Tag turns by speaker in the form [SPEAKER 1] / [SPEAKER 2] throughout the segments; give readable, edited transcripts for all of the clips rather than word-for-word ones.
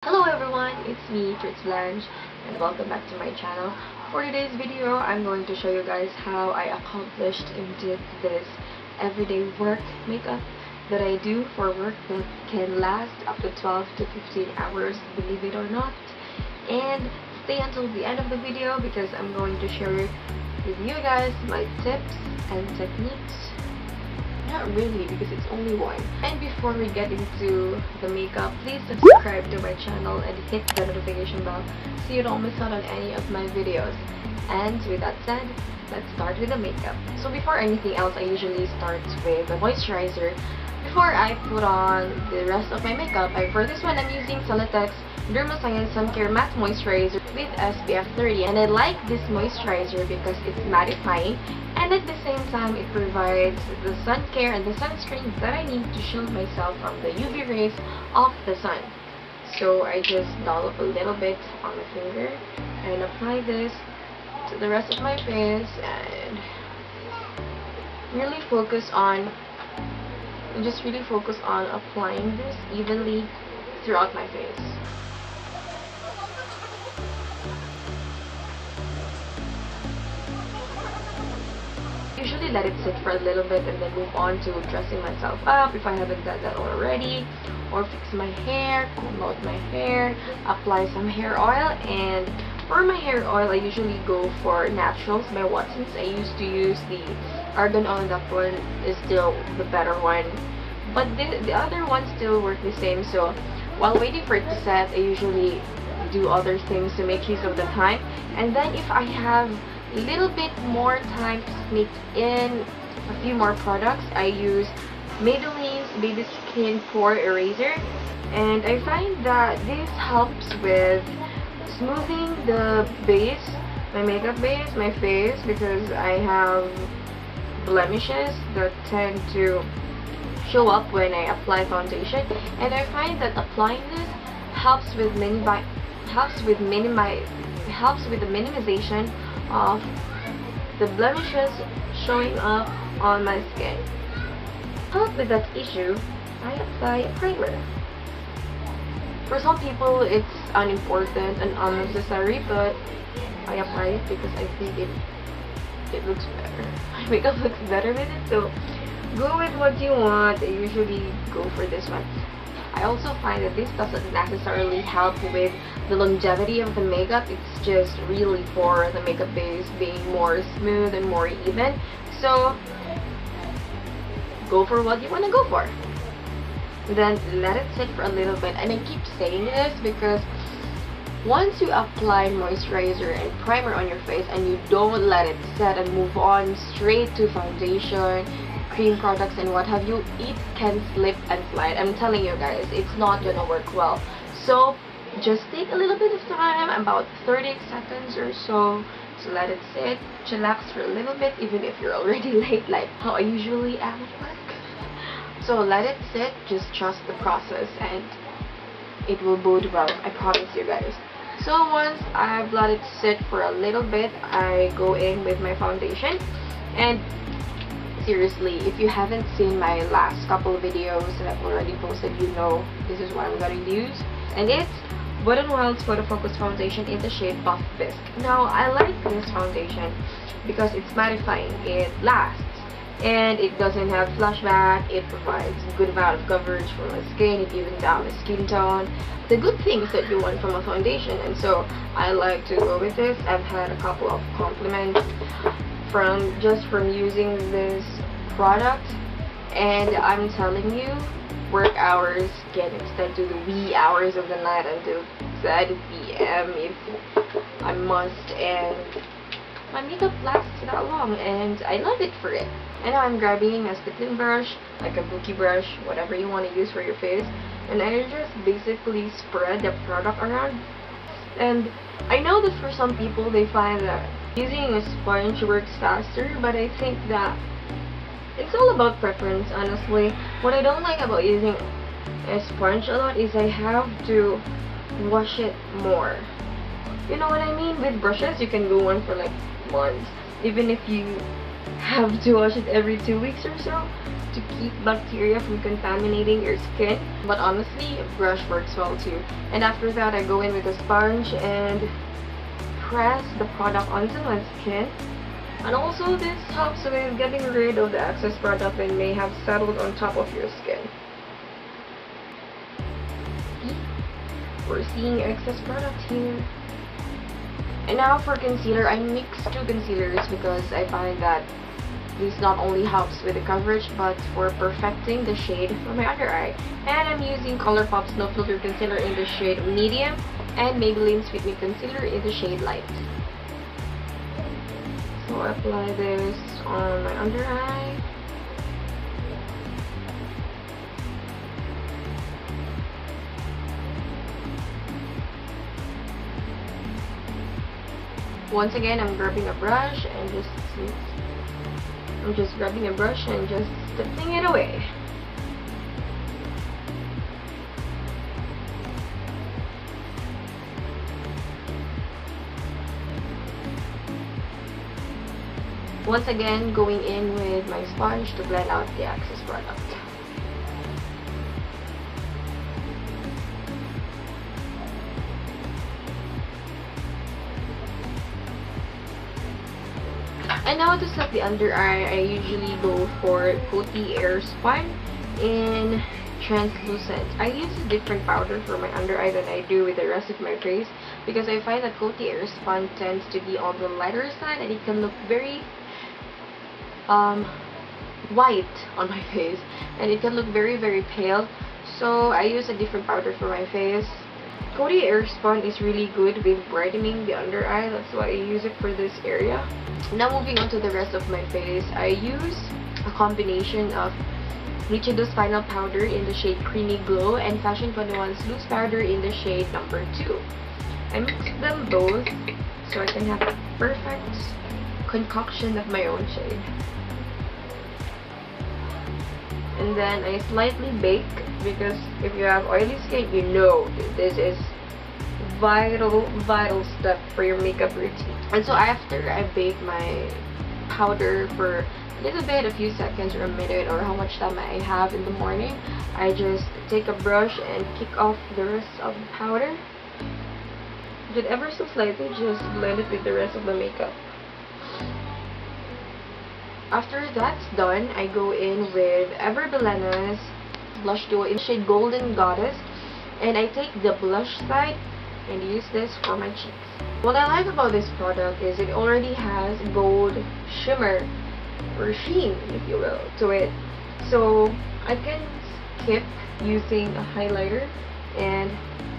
[SPEAKER 1] Hello everyone, it's me, Blanche, and welcome back to my channel. For today's video, I'm going to show you guys how I accomplished and did this everyday work makeup that I do for work that can last up to 12 to 15 hours, believe it or not. And stay until the end of the video because I'm going to share with you guys my tips and techniques. Not really, because it's only one. And before we get into the makeup, please subscribe to my channel and hit the notification bell so you don't miss out on any of my videos. And with that said, let's start with the makeup. So before anything else, I usually start with a moisturizer before I put on the rest of my makeup. For this one, I'm using Celotex Dermascience Sun Care Matte Moisturizer with SPF 30. And I like this moisturizer because it's mattifying, and at the same time it provides the sun care and the sunscreen that I need to shield myself from the UV rays of the sun. So I just dollop a little bit on my finger and apply this to the rest of my face and really focus on applying this evenly throughout my face. Usually let it sit for a little bit and then move on to dressing myself up if I haven't done that already, or fix my hair, comb out my hair, apply some hair oil. And for my hair oil, I usually go for Naturals by Watsons. I used to use the argan oil. That one is still the better one, but the other ones still work the same. So while waiting for it to set, I usually do other things to make use of the time. And then if I have a little bit more time to sneak in a few more products, I use Maybelline's Baby Skin Pore Eraser, and I find that this helps with smoothing the base, my makeup base, my face, because I have blemishes that tend to show up when I apply foundation, and I find that applying this helps with the minimization of the blemishes showing up on my skin. To help with that issue, I apply a primer. For some people, it's unimportant and unnecessary, but I apply it because I think it looks better. My makeup looks better with it, so go with what you want. I usually go for this one. I also find that this doesn't necessarily help with the longevity of the makeup. It's just really for the makeup base being more smooth and more even. So go for what you want to go for. Then let it sit for a little bit. And I keep saying this because once you apply moisturizer and primer on your face and you don't let it set and move on straight to foundation, cream products, and what have you, it can slip and slide. I'm telling you guys, it's not gonna work well. So just take a little bit of time, about 30 seconds or so, to let it sit, chillax for a little bit, even if you're already late like how I usually am at work. So let it sit, just trust the process, and it will bode well, I promise you guys. So once I've let it sit for a little bit, I go in with my foundation. And seriously, if you haven't seen my last couple of videos that I've already posted, you know this is what I'm going to use. And it's Wet n Wild's Photo Focus Foundation in the shade Buff Bisque. Now, I like this foundation because it's mattifying, it lasts, and it doesn't have flashback. It provides a good amount of coverage for my skin. It evens out my skin tone, the good things that you want from a foundation. And so I like to go with this. I've had a couple of compliments from using this product, and I'm telling you, work hours can extend to the wee hours of the night until 7 p.m. if I must, and my makeup lasts that long, and I love it for it. And now I'm grabbing a stippling brush, like a bookie brush, whatever you want to use for your face, and I just basically spread the product around. And I know that for some people, they find that using a sponge works faster, but I think that it's all about preference, honestly. What I don't like about using a sponge a lot is I have to wash it more. You know what I mean? With brushes, you can go on for like months. Even if you have to wash it every 2 weeks or so to keep bacteria from contaminating your skin. But honestly, a brush works well too. And after that, I go in with a sponge and press the product onto my skin. And also, this helps with getting rid of the excess product that may have settled on top of your skin. We're seeing excess product here. And now for concealer, I mix two concealers because I find that this not only helps with the coverage but for perfecting the shade for my under eye. And I'm using ColourPop's No Filter Concealer in the shade Medium and Maybelline Sweet Me Concealer in the shade Light. So I apply this on my under eye. Once again, I'm grabbing a brush and just grabbing a brush and just tipping it away. Once again, going in with my sponge to blend out the excess product. And now to set the under eye, I usually go for Coty Airspun in translucent. I use a different powder for my under eye than I do with the rest of my face because I find that Coty Airspun tends to be on the lighter side and it can look very white on my face and it can look very pale. So I use a different powder for my face. Coty Airspun is really good with brightening the under eye. That's why I use it for this area. Now moving on to the rest of my face, I use a combination of Nichido's Final Powder in the shade Creamy Glow and Fashion 21's Loose Powder in the shade number 2. I mix them both so I can have a perfect concoction of my own shade. And then I slightly bake because if you have oily skin, you know this is vital step for your makeup routine. And so after I bake my powder for a little bit, a few seconds or a minute or how much time I have in the morning, I just take a brush and kick off the rest of the powder. Just ever so slightly, just blend it with the rest of the makeup. After that's done, I go in with Ever Belena's blush duo in shade Golden Goddess, and I take the blush side and use this for my cheeks. What I like about this product is it already has gold shimmer or sheen, if you will, to it. So I can skip using a highlighter and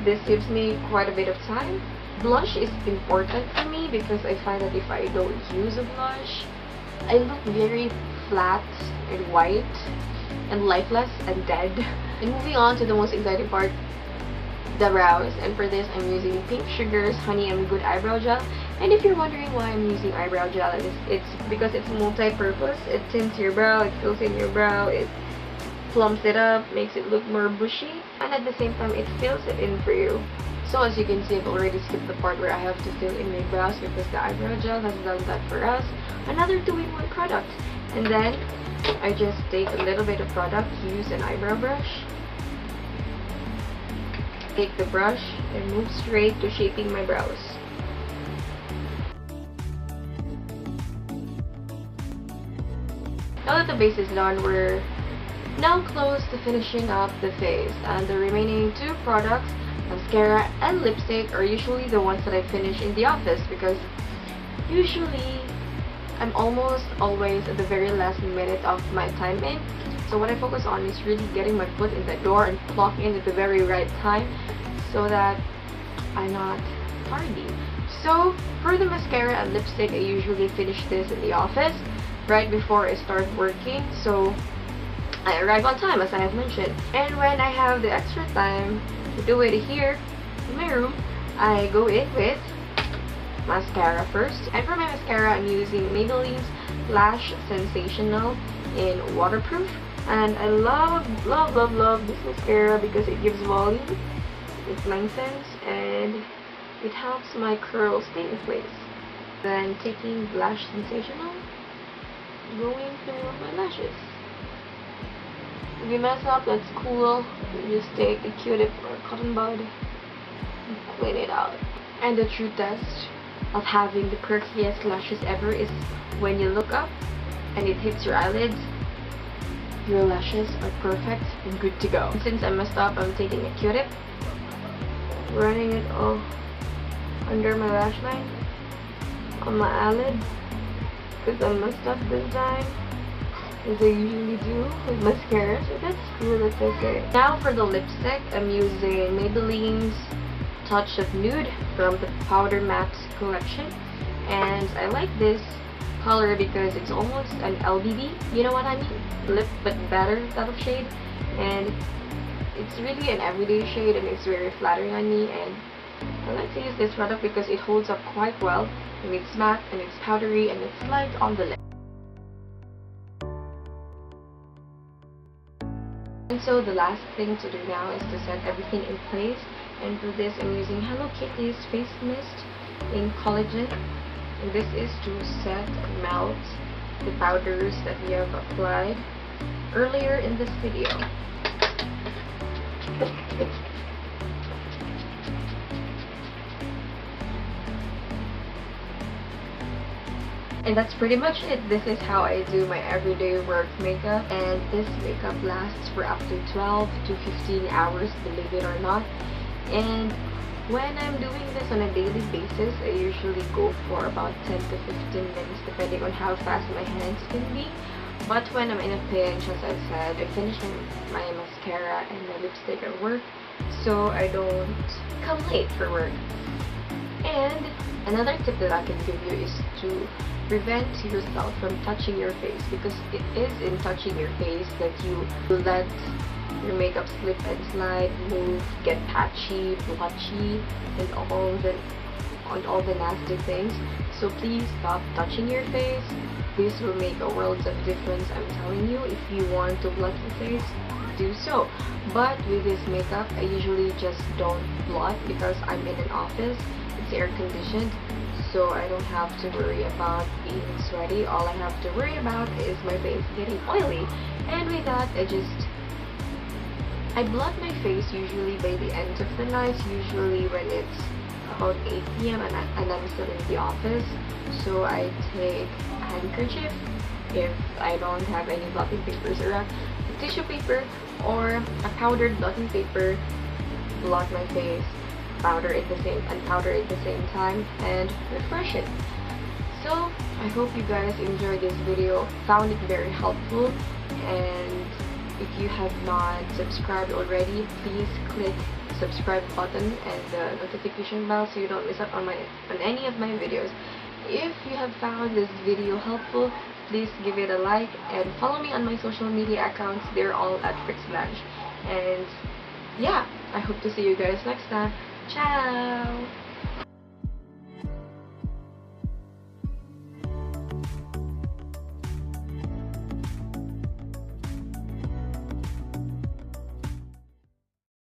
[SPEAKER 1] this saves me quite a bit of time. Blush is important for me because I find that if I don't use a blush, I look very flat and white and lifeless and dead. And moving on to the most exciting part, the brows. And for this, I'm using Pink Sugar's Honey and Good Eyebrow Gel. And if you're wondering why I'm using eyebrow gel, it's because it's multi-purpose. It tints your brow, it fills in your brow, it plumps it up, makes it look more bushy, and at the same time, it fills it in for you. So as you can see, I've already skipped the part where I have to fill in my brows because the eyebrow gel has done that for us. Another 2-in-1 product. And then, I just take a little bit of product, use an eyebrow brush, take the brush, and move straight to shaping my brows. Now that the base is done, we're now close to finishing up the face. And the remaining 2 products, mascara and lipstick, are usually the ones that I finish in the office because usually I'm almost always at the very last minute of my time in. So what I focus on is really getting my foot in the door and clock in at the very right time so that I'm not tardy. So for the mascara and lipstick, I usually finish this in the office right before I start working. So I arrive on time, as I have mentioned. And when I have the extra time to do it here in my room, I go in with mascara first. And for my mascara, I'm using Maybelline's Lash Sensational in Waterproof. And I love this mascara because it gives volume, it lengthens, and it helps my curls stay in place. Then taking Lash Sensational going through my lashes. If you mess up, that's cool. You just take a Q-tip or a cotton bud and clean it out. And the true test of having the perkiest lashes ever is when you look up and it hits your eyelids, your lashes are perfect and good to go. And since I messed up, I'm taking a Q-tip, running it all under my lash line, on my eyelid, because I messed up this time, as I usually do with mascara, so that's cool, that's okay. Now for the lipstick, I'm using Maybelline's Touch of Nude from the Powder Matte collection, and I like this color because it's almost an LBB, you know what I mean? Lip but better type of shade, and it's really an everyday shade and it's very flattering on me, and I like to use this product because it holds up quite well, and it's matte and it's powdery and it's light on the lip. And so the last thing to do now is to set everything in place, and for this I'm using Hello Kitty's face mist in collagen, and this is to set and melt the powders that we have applied earlier in this video. And that's pretty much it. This is how I do my everyday work makeup, and this makeup lasts for up to 12 to 15 hours, believe it or not. And when I'm doing this on a daily basis, I usually go for about 10 to 15 minutes depending on how fast my hands can be. But when I'm in a pinch, as I said, I finish my mascara and my lipstick at work, so I don't come late for work. And another tip that I can give you is to prevent yourself from touching your face, because it is in touching your face that you let your makeup slip and slide, move, get patchy, blotchy, and all the nasty things. So please stop touching your face. This will make a world of difference, I'm telling you. If you want to blot your face, do so. But with this makeup, I usually just don't blot because I'm in an office. It's air conditioned, so I don't have to worry about being sweaty. All I have to worry about is my face getting oily, and with that I blot my face usually by the end of the night, usually when it's about 8 p.m. and I'm still in the office. So I take a handkerchief if I don't have any blotting papers around, a tissue paper or a powdered blotting paper, blot my face, powder it the same time, and refresh it. So I hope you guys enjoyed this video, found it very helpful, and if you have not subscribed already, please click the subscribe button and the notification bell so you don't miss out on any of my videos. If you have found this video helpful, please give it a like and follow me on my social media accounts. They're all at blanche. And yeah, I hope to see you guys next time. Ciao!